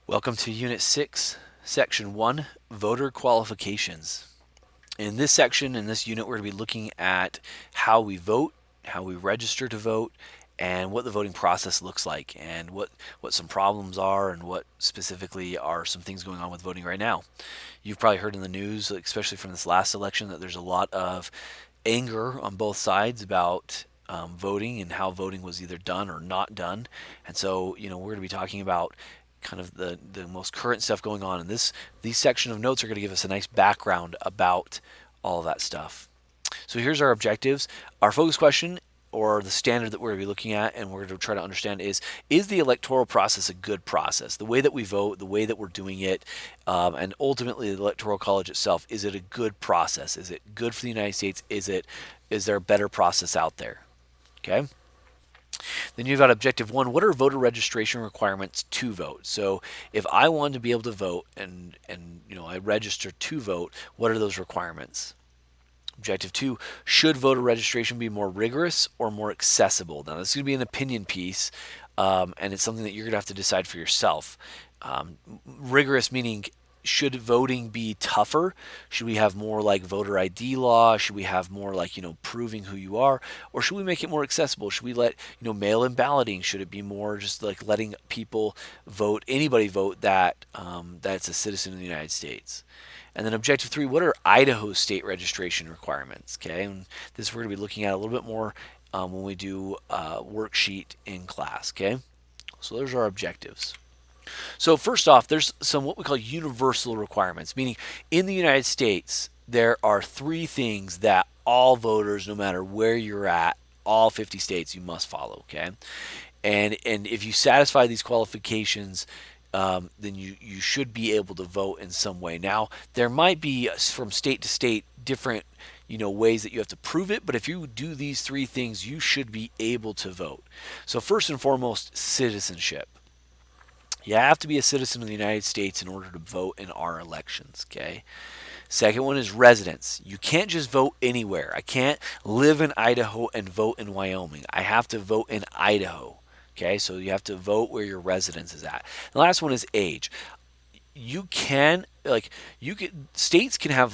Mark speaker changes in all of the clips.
Speaker 1: Welcome to Unit 6, Section 1, Voter Qualifications. In this section, in this unit, we're going to be looking at how we vote, how we register to vote, and what the voting process looks like, and what some problems are, and what specifically are some things going on with voting right now. You've probably heard in the news, especially from this last election, that there's a lot of anger on both sides about voting and how voting was either done or not done. And so, we're going to be talking about kind of the most current stuff going on. And these section of notes are going to give us a nice background about all of that stuff. So here's our objectives. Our focus question, or the standard that we're going to be looking at and we're going to try to understand, is the electoral process a good process? The way that we vote, the way that we're doing it, and ultimately the Electoral College itself, is it a good process? Is it good for the United States? Is there a better process out there? Okay. Then you've got objective one. What are voter registration requirements to vote? So if I want to be able to vote and I register to vote, what are those requirements? Objective two, should voter registration be more rigorous or more accessible? Now, this is going to be an opinion piece, and it's something that you're going to have to decide for yourself. Rigorous meaning, should voting be tougher? Should we have more like voter ID law? Should we have more like, proving who you are? Or should we make it more accessible? Should we let, mail-in balloting? Should it be more just like letting people vote, anybody vote that's a citizen of the United States? And then objective three, what are Idaho state registration requirements? Okay, and this we're going to be looking at a little bit more when we do a worksheet in class. Okay, so those are our objectives. So first off, there's some what we call universal requirements, meaning in the United States, there are three things that all voters, no matter where you're at, all 50 states, you must follow. Okay, and if you satisfy these qualifications, then you should be able to vote in some way. Now, there might be from state to state different ways that you have to prove it, but if you do these three things, you should be able to vote. So first and foremost, citizenship. You have to be a citizen of the United States in order to vote in our elections, okay? Second one is residence. You can't just vote anywhere. I can't live in Idaho and vote in Wyoming. I have to vote in Idaho. Okay, so you have to vote where your residence is at. The last one is age. You can states can have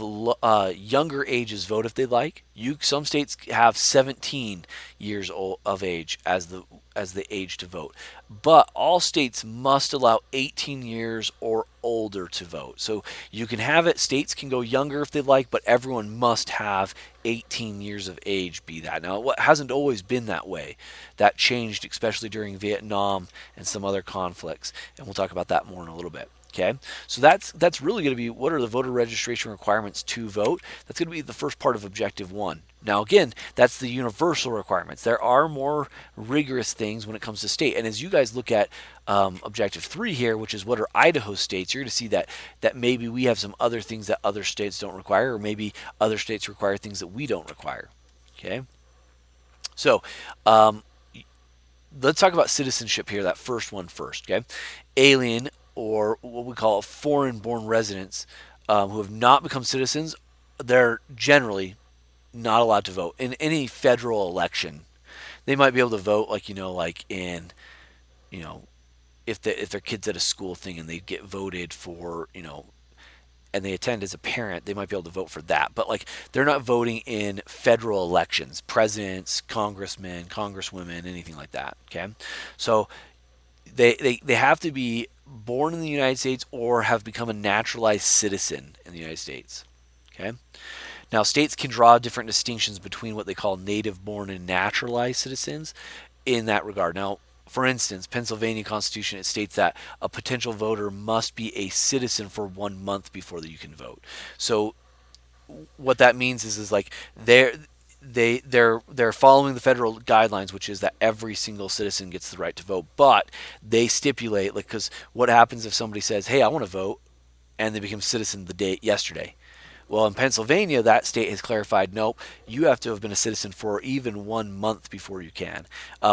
Speaker 1: younger ages vote if they like. Some states have 17 years old of age as the age to vote, but all states must allow 18 years or older to vote. So you can have it. States can go younger if they like, but everyone must have 18 years of age be that. Now, it hasn't always been that way. That changed, especially during Vietnam and some other conflicts, and we'll talk about that more in a little bit. Okay, so that's really going to be what are the voter registration requirements to vote. That's going to be the first part of objective one. Now, again, that's the universal requirements. There are more rigorous things when it comes to state. And as you guys look at objective three here, which is what are Idaho states, you're going to see that maybe we have some other things that other states don't require, or maybe other states require things that we don't require. Okay, so let's talk about citizenship here. That first one first. Okay, alien, or what we call foreign-born residents who have not become citizens, they're generally not allowed to vote in any federal election. They might be able to vote, like in if their kids at a school thing and they get voted for, and they attend as a parent, they might be able to vote for that. But like they're not voting in federal elections, presidents, congressmen, congresswomen, anything like that. Okay, so they have to be born in the United States or have become a naturalized citizen in the United States. Okay. Now, states can draw different distinctions between what they call native born and naturalized citizens in that regard. Now, for instance, Pennsylvania Constitution, it states that a potential voter must be a citizen for 1 month before you can vote. So what that means is like they're following the federal guidelines, which is that every single citizen gets the right to vote, but they stipulate, like, because what happens if somebody says, "Hey, I want to vote," and they become citizen the day yesterday? Well, in Pennsylvania, that state has clarified, nope, you have to have been a citizen for even 1 month before you can.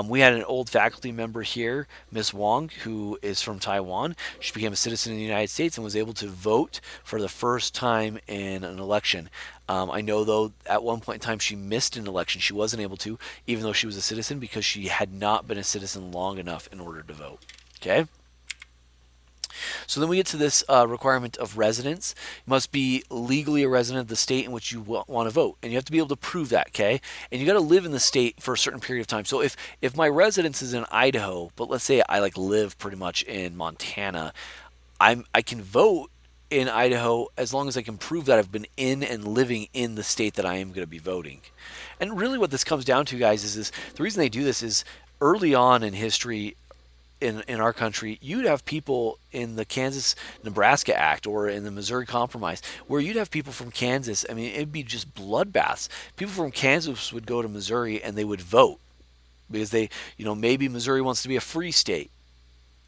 Speaker 1: We had an old faculty member here, Miss Wong, who is from Taiwan. She became a citizen in the United States and was able to vote for the first time in an election. I know, though, at one point in time she missed an election. She wasn't able to, even though she was a citizen, because she had not been a citizen long enough in order to vote. Okay? So then we get to this requirement of residence. You must be legally a resident of the state in which you want to vote, and you have to be able to prove that. Okay, and you got to live in the state for a certain period of time. So if my residence is in Idaho, but let's say I like live pretty much in Montana, I can vote in Idaho as long as I can prove that I've been in and living in the state that I am going to be voting. And really, what this comes down to, guys, is the reason they do this is early on in history in our country, you'd have people in the Kansas Nebraska Act or in the Missouri Compromise where you'd have people from Kansas. I mean, it'd be just bloodbaths. People from Kansas would go to Missouri and they would vote because maybe Missouri wants to be a free state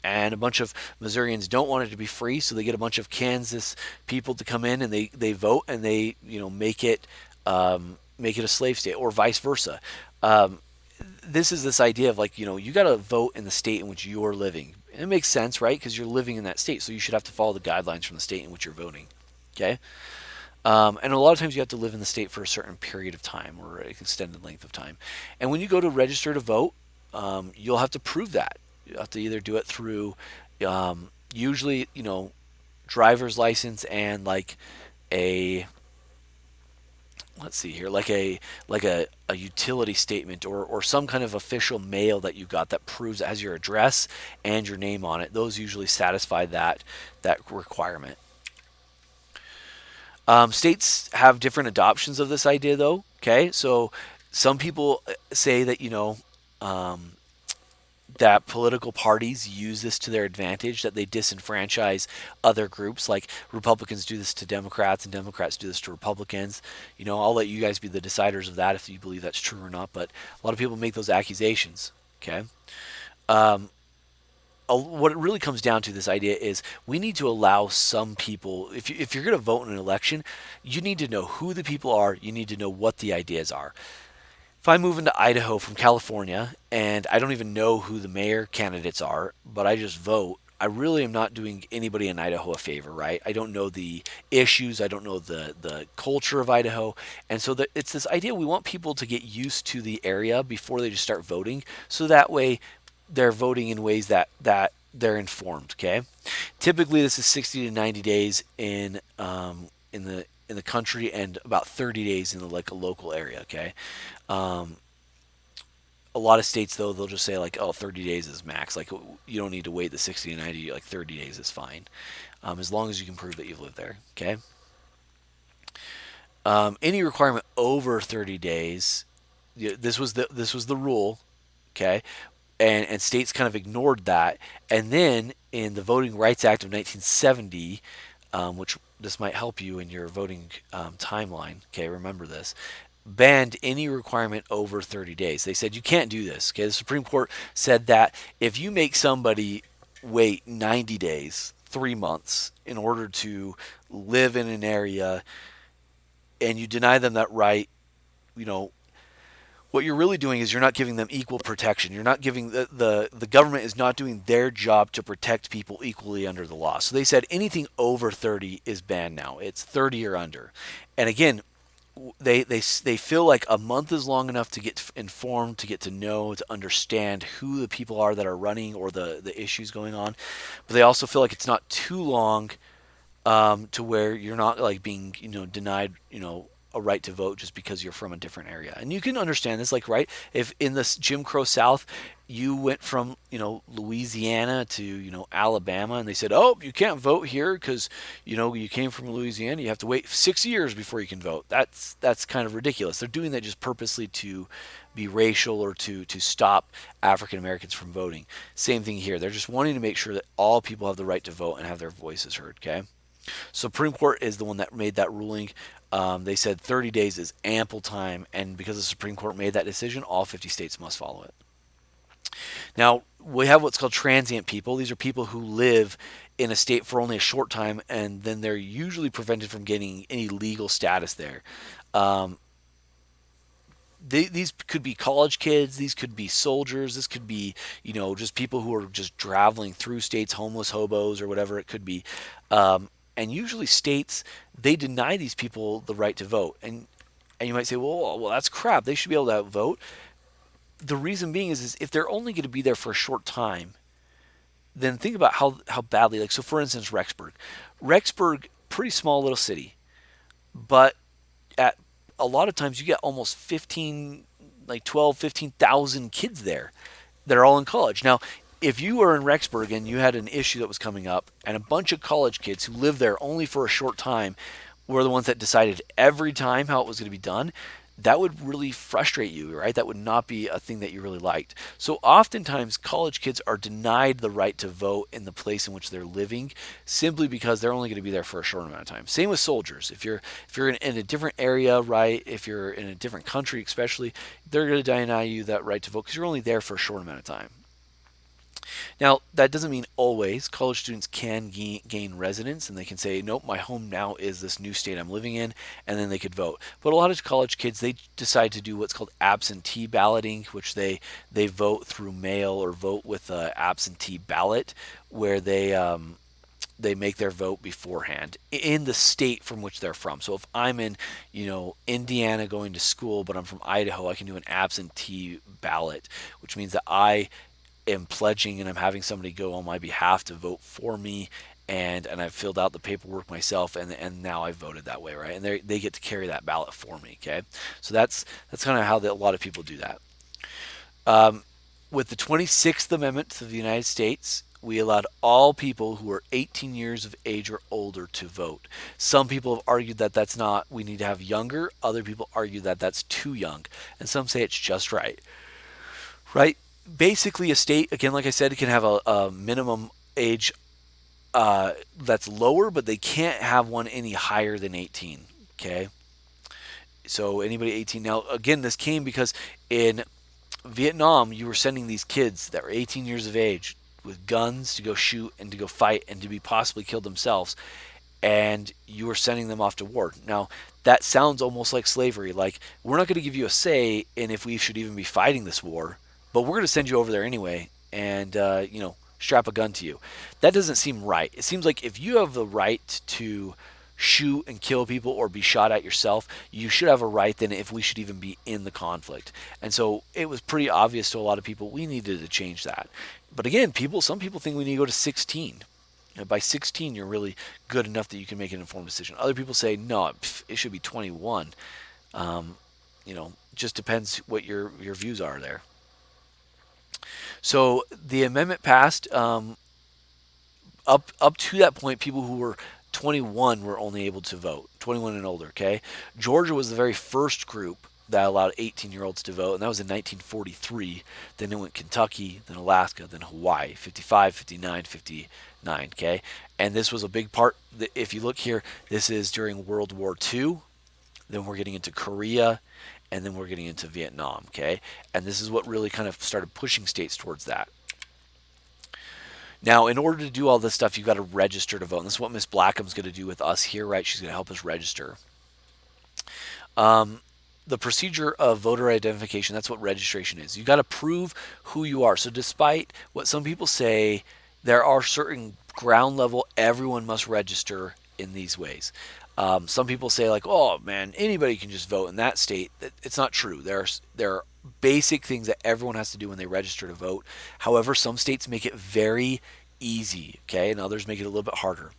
Speaker 1: and a bunch of Missourians don't want it to be free, so they get a bunch of Kansas people to come in and they vote and they make it a slave state or vice versa. Um, this is this idea of like you got to vote in the state in which you're living. And it makes sense, right? Because you're living in that state, so you should have to follow the guidelines from the state in which you're voting. Okay. And a lot of times you have to live in the state for a certain period of time or an extended length of time. And when you go to register to vote, you'll have to prove that. You have to either do it through, usually, driver's license and like a, let's see here, like a utility statement or some kind of official mail that you got that proves it has your address and your name on it. Those usually satisfy that requirement. States have different adoptions of this idea, though. Okay, so some people say that that political parties use this to their advantage, that they disenfranchise other groups. Like Republicans do this to Democrats, and Democrats do this to Republicans. I'll let you guys be the deciders of that if you believe that's true or not. But a lot of people make those accusations. Okay. Um, what it really comes down to, this idea is we need to allow some people, if you're going to vote in an election, you need to know who the people are, you need to know what the ideas are. If I move into Idaho from California and I don't even know who the mayor candidates are, but I just vote, I really am not doing anybody in Idaho a favor, right? I don't know the issues, I don't know the culture of Idaho, and so it's this idea we want people to get used to the area before they just start voting, so that way they're voting in ways that they're informed. Okay, typically this is 60 to 90 days in the country and about 30 days in like a local area. Okay, um, a lot of states though they'll just say like, oh, 30 days is max. Like you don't need to wait the 60 to 90. Like 30 days is fine, as long as you can prove that you've lived there. Okay. Any requirement over 30 days, this was the rule. Okay, and states kind of ignored that. And then in the Voting Rights Act of 1970, which this might help you in your voting timeline. Okay, remember this. Banned any requirement over 30 days. They said you can't do this. Okay, the Supreme Court said that if you make somebody wait 90 days, 3 months, in order to live in an area, and you deny them that right, you know, what you're really doing is you're not giving them equal protection. You're not giving the government is not doing their job to protect people equally under the law. So they said anything over 30 is banned now. It's 30 or under. And again, they feel like a month is long enough to get informed, to get to know, to understand who the people are that are running or the issues going on. But they also feel like it's not too long to where you're not like being denied a right to vote just because you're from a different area. And you can understand this, like, right, if in this Jim Crow South you went from Louisiana to Alabama, and they said, oh, you can't vote here because you came from Louisiana, you have to wait 6 years before you can vote. That's kind of ridiculous. They're doing that just purposely to be racial or to stop African Americans from voting. Same thing here. They're just wanting to make sure that all people have the right to vote and have their voices heard. Okay. Supreme Court is the one that made that ruling. They said 30 days is ample time, and because the Supreme Court made that decision, all 50 states must follow it. Now, we have what's called transient people. These are people who live in a state for only a short time, and then they're usually prevented from getting any legal status there. Um, these could be college kids, these could be soldiers, this could be just people who are just traveling through states, homeless hobos or whatever it could be. And usually states, they deny these people the right to vote. And you might say, well, that's crap, they should be able to vote. The reason being is if they're only going to be there for a short time, then think about how badly, like, so for instance, Rexburg, pretty small little city, but at a lot of times you get almost 15, like 12, 15,000 kids there that are all in college. Now, if you were in Rexburg and you had an issue that was coming up and a bunch of college kids who lived there only for a short time were the ones that decided every time how it was going to be done, that would really frustrate you, right? That would not be a thing that you really liked. So oftentimes college kids are denied the right to vote in the place in which they're living simply because they're only going to be there for a short amount of time. Same with soldiers. If you're in a different area, right? If you're in a different country, especially, they're going to deny you that right to vote because you're only there for a short amount of time. Now, that doesn't mean always. College students can gain residence and they can say, nope, my home now is this new state I'm living in, and then they could vote. But a lot of college kids, they decide to do what's called absentee balloting, which they vote through mail or vote with an absentee ballot, where they make their vote beforehand in the state from which they're from. So if I'm in, Indiana going to school, but I'm from Idaho, I can do an absentee ballot, which means that I am pledging and I'm having somebody go on my behalf to vote for me, and I've filled out the paperwork myself, and now I voted that way, right? And they get to carry that ballot for me. Okay, so that's kind of how a lot of people do that. With the 26th Amendment to the United States, we allowed all people who are 18 years of age or older to vote. Some people have argued that that's not, we need to have younger. Other people argue that that's too young. And some say it's just right. Right? Basically, a state, again, like I said, it can have a minimum age that's lower, but they can't have one any higher than 18. Okay? So anybody 18. Now, again, this came because in Vietnam, you were sending these kids that were 18 years of age with guns to go shoot and to go fight and to be possibly killed themselves, and you were sending them off to war. Now, that sounds almost like slavery. Like, we're not going to give you a say in if we should even be fighting this war, but we're going to send you over there anyway and, strap a gun to you. That doesn't seem right. It seems like if you have the right to shoot and kill people or be shot at yourself, you should have a right then if we should even be in the conflict. And so it was pretty obvious to a lot of people we needed to change that. But again, some people think we need to go to 16. By 16, you're really good enough that you can make an informed decision. Other people say, no, it should be 21. Just depends what your views are there. So the amendment passed. Up to that point, people who were 21 were only able to vote, 21 and older. Okay, Georgia was the very first group that allowed 18-year-olds to vote, and that was in 1943. Then it went Kentucky, then Alaska, then Hawaii, 55, 59, 59. Okay, and this was a big part. If you look here, this is during World War II. Then we're getting into Korea, and then we're getting into Vietnam. Okay, and this is what really kind of started pushing states towards that. Now, in order to do all this stuff, you've got to register to vote. And this is what Miss Blackham's going to do with us here, right? She's going to help us register. The procedure of voter identification, that's what registration is. You've got to prove who you are. So despite what some people say, there are certain ground level, everyone must register in these ways. Some people say like, oh man, anybody can just vote in that state. It's not true. There are basic things that everyone has to do when they register to vote. However, some states make it very easy, okay, and others make it a little bit harder.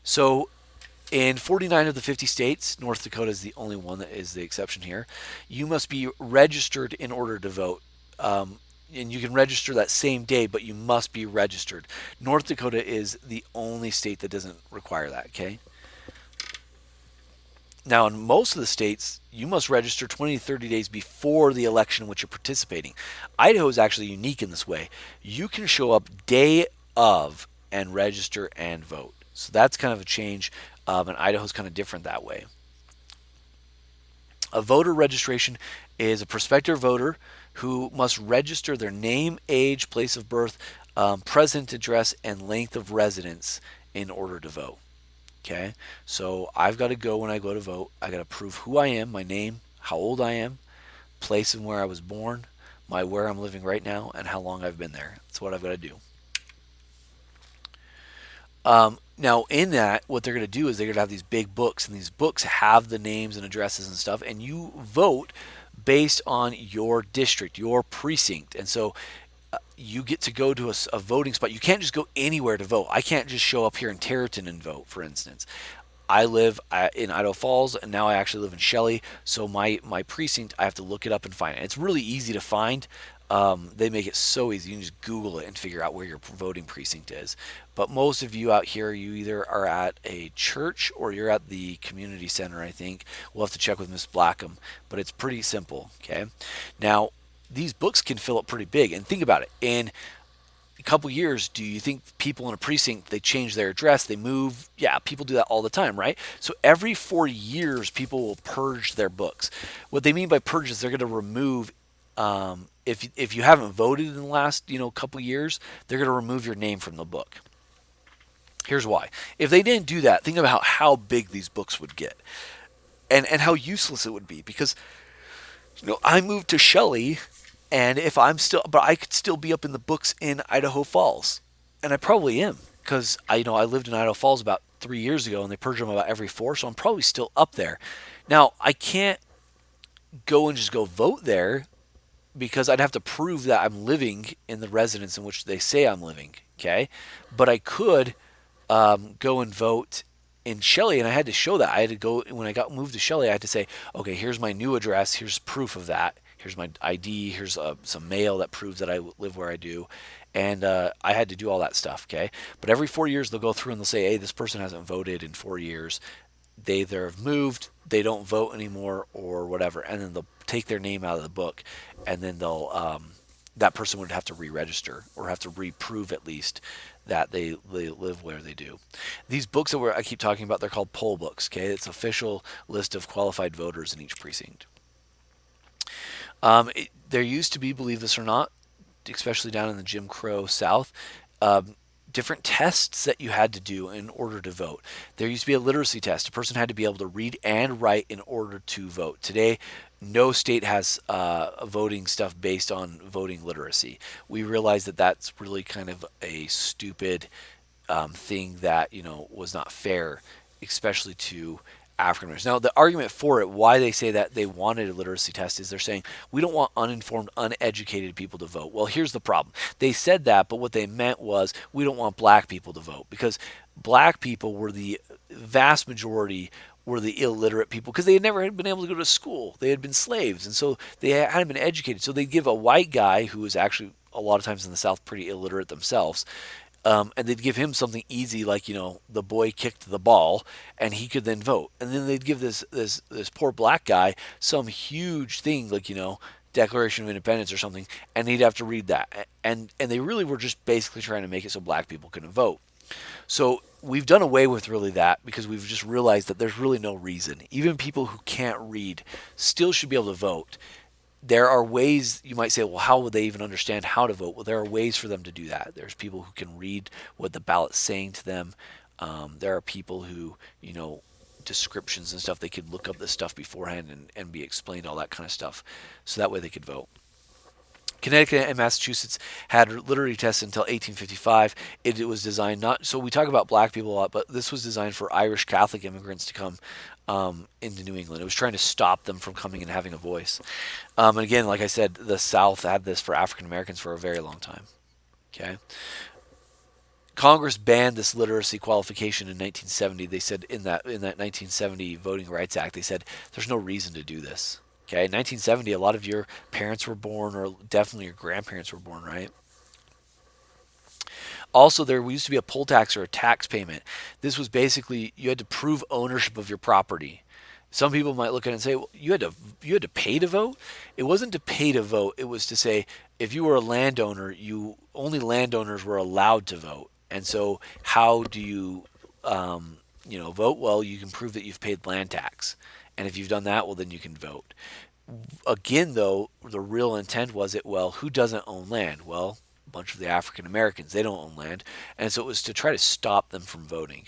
Speaker 1: So in 49 of the 50 states, North Dakota is the only one that is the exception here. You must be registered in order to vote. And you can register that same day, but you must be registered. North Dakota is the only state that doesn't require that, okay? Now, in most of the states, you must register 20 to 30 days before the election in which you're participating. Idaho is actually unique in this way. You can show up day of and register and vote. So that's kind of a change, and Idaho's kind of different that way. A voter registration is a prospective voter who must register their name, age, place of birth, present address, and length of residence in order to vote. Okay, so I've got to go when I go to vote. I got to prove who I am, my name, how old I am, place and where I was born, where I'm living right now, and how long I've been there. That's what I've got to do. Now, in that, what they're going to do is they're going to have these big books, and these books have the names and addresses and stuff, and you vote based on your district, your precinct. And so You get to go to a voting spot. You can't just go anywhere to vote. I can't just show up here in Territon and vote, for instance. I live in Idaho Falls, and now I actually live in Shelley. So my precinct, I have to look it up and find it. It's really easy to find. They make it so easy. You can just Google it and figure out where your voting precinct is. But most of you out here, you either are at a church or you're at the community center, I think. We'll have to check with Miss Blackham, but it's pretty simple. Okay. Now, these books can fill up pretty big. And think about it. In a couple years, do you think people in a precinct, they change their address, they move? Yeah, people do that all the time, right? So every 4 years, people will purge their books. What they mean by purge is they're going to remove. If you haven't voted in the last couple years, they're going to remove your name from the book. Here's why. If they didn't do that, think about how big these books would get, and how useless it would be. Because I moved to Shelley, and if I'm still, but I could still be up in the books in Idaho Falls, and I probably am because I lived in Idaho Falls about 3 years ago, and they purge them about every four, so I'm probably still up there. Now I can't go and just go vote there because I'd have to prove that I'm living in the residence in which they say I'm living. Okay, but I could go and vote in Shelley, and I had to show that. I had to go when I got moved to Shelley. I had to say, okay, here's my new address. Here's proof of that. Here's my ID. Here's some mail that proves that I live where I do, and I had to do all that stuff. Okay, but every 4 years they'll go through and they'll say, hey, this person hasn't voted in 4 years. They either have moved, they don't vote anymore, or whatever, and then they'll take their name out of the book, and then they'll that person would have to re-register or have to reprove at least that they live where they do. These books I keep talking about, they're called poll books. Okay, it's an official list of qualified voters in each precinct. There used to be, believe this or not, especially down in the Jim Crow South, um, different tests that you had to do in order to vote. There used to be a literacy test. A person had to be able to read and write in order to vote. Today, no state has voting stuff based on voting literacy. We realize that that's really kind of a stupid thing that was not fair, especially to African Americans. Now, the argument for it, why they say that they wanted a literacy test, is they're saying we don't want uninformed, uneducated people to vote. Well, here's the problem. They said that, but what they meant was we don't want black people to vote because black people were the vast majority were the illiterate people because they had never been able to go to school. They had been slaves, and so they hadn't been educated. So they'd give a white guy who was actually a lot of times in the South pretty illiterate themselves, and they'd give him something easy like the boy kicked the ball and he could then vote, and then they'd give this poor black guy some huge thing like Declaration of Independence or something, and he'd have to read that, and they really were just basically trying to make it so black people couldn't vote. So we've done away with really that because we've just realized that there's really no reason. Even people who can't read still should be able to vote. There are ways. You might say, well, how would they even understand how to vote? Well, there are ways for them to do that. There's people who can read what the ballot's saying to them. There are people who, descriptions and stuff, they could look up this stuff beforehand and be explained all that kind of stuff. So that way they could vote. Connecticut and Massachusetts had literacy tests until 1855. It was designed not so we talk about black people a lot, but this was designed for Irish Catholic immigrants to come into New England. It was trying to stop them from coming and having a voice. And again, like I said, the South had this for African Americans for a very long time. Okay, Congress banned this literacy qualification in 1970. They said in that 1970 Voting Rights Act, they said there's no reason to do this. Okay, in 1970, a lot of your parents were born, or definitely your grandparents were born, right? Also, there used to be a poll tax or a tax payment. This was basically you had to prove ownership of your property. Some people might look at it and say, well, you had to pay to vote. It wasn't to pay to vote. It was to say if you were a landowner, you only landowners were allowed to vote. And so, how do vote? Well, you can prove that you've paid land tax, and if you've done that, well, then you can vote. Again, though, the real intent was who doesn't own land? Well, a bunch of the African Americans, they don't own land. And so it was to try to stop them from voting.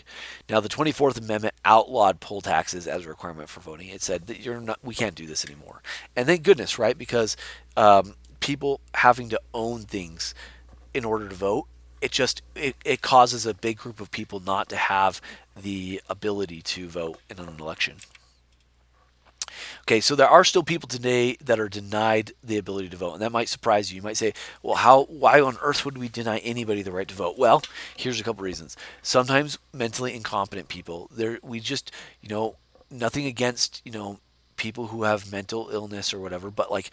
Speaker 1: Now, the 24th Amendment outlawed poll taxes as a requirement for voting. It said that we can't do this anymore. And thank goodness, right? Because people having to own things in order to vote, it causes a big group of people not to have the ability to vote in an election. Okay, so there are still people today that are denied the ability to vote, and that might surprise you. You might say, "Well, why on earth would we deny anybody the right to vote?" Well, here's a couple reasons. Sometimes mentally incompetent people, we just, nothing against, people who have mental illness or whatever, but like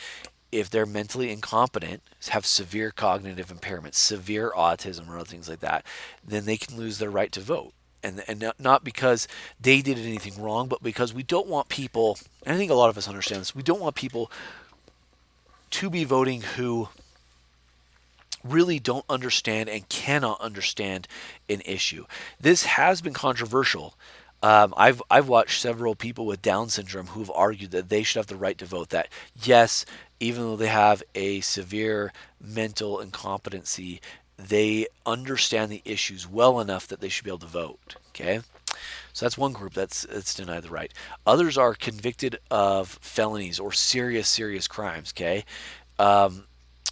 Speaker 1: if they're mentally incompetent, have severe cognitive impairments, severe autism, or other things like that, then they can lose their right to vote. And not because they did anything wrong, but because we don't want people, and I think a lot of us understand this, we don't want people to be voting who really don't understand and cannot understand an issue. This has been controversial. I've watched several people with Down syndrome who've argued that they should have the right to vote. That yes, even though they have a severe mental incompetency, they understand the issues well enough that they should be able to vote. Okay, so that's one group that's denied the right. Others are convicted of felonies or serious crimes. Okay,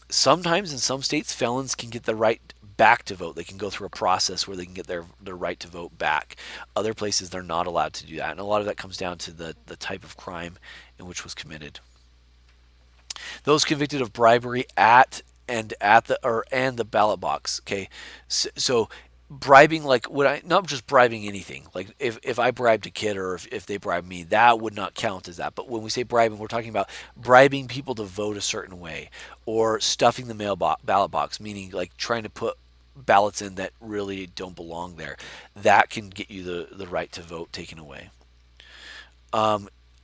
Speaker 1: sometimes in some states, felons can get the right back to vote. They can go through a process where they can get their right to vote back. Other places, they're not allowed to do that. And a lot of that comes down to the type of crime in which was committed. Those convicted of bribery and the ballot box. Okay, so bribing, like, would I not just bribing anything, like if I bribed a kid or if they bribed me, that would not count as that. But when we say bribing, we're talking about bribing people to vote a certain way, or stuffing the ballot box, meaning like trying to put ballots in that really don't belong there. That can get you the right to vote taken away.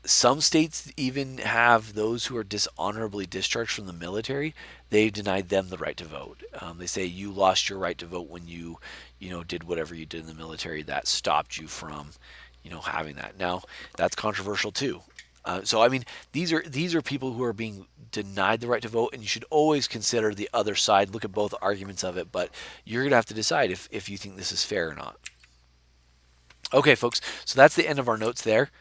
Speaker 1: Some states even have those who are dishonorably discharged from the military. They've denied them the right to vote. They say you lost your right to vote when you did whatever you did in the military. That stopped you from, having that. Now that's controversial too. So I mean, these are people who are being denied the right to vote, and you should always consider the other side. Look at both arguments of it, but you're gonna have to decide if you think this is fair or not. Okay, folks. So that's the end of our notes there.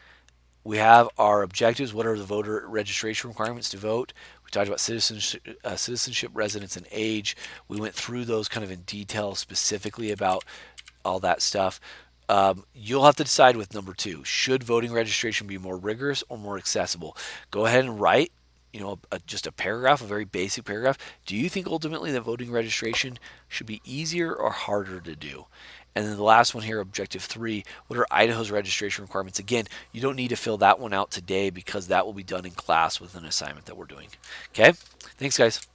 Speaker 1: We have our objectives. What are the voter registration requirements to vote? We talked about citizenship, residence, and age. We went through those kind of in detail, specifically about all that stuff. You'll have to decide with number two. Should voting registration be more rigorous or more accessible? Go ahead and write, just a paragraph, a very basic paragraph. Do you think ultimately that voting registration should be easier or harder to do? And then the last one here, objective three, what are Idaho's registration requirements? Again, you don't need to fill that one out today because that will be done in class with an assignment that we're doing. Okay, thanks, guys.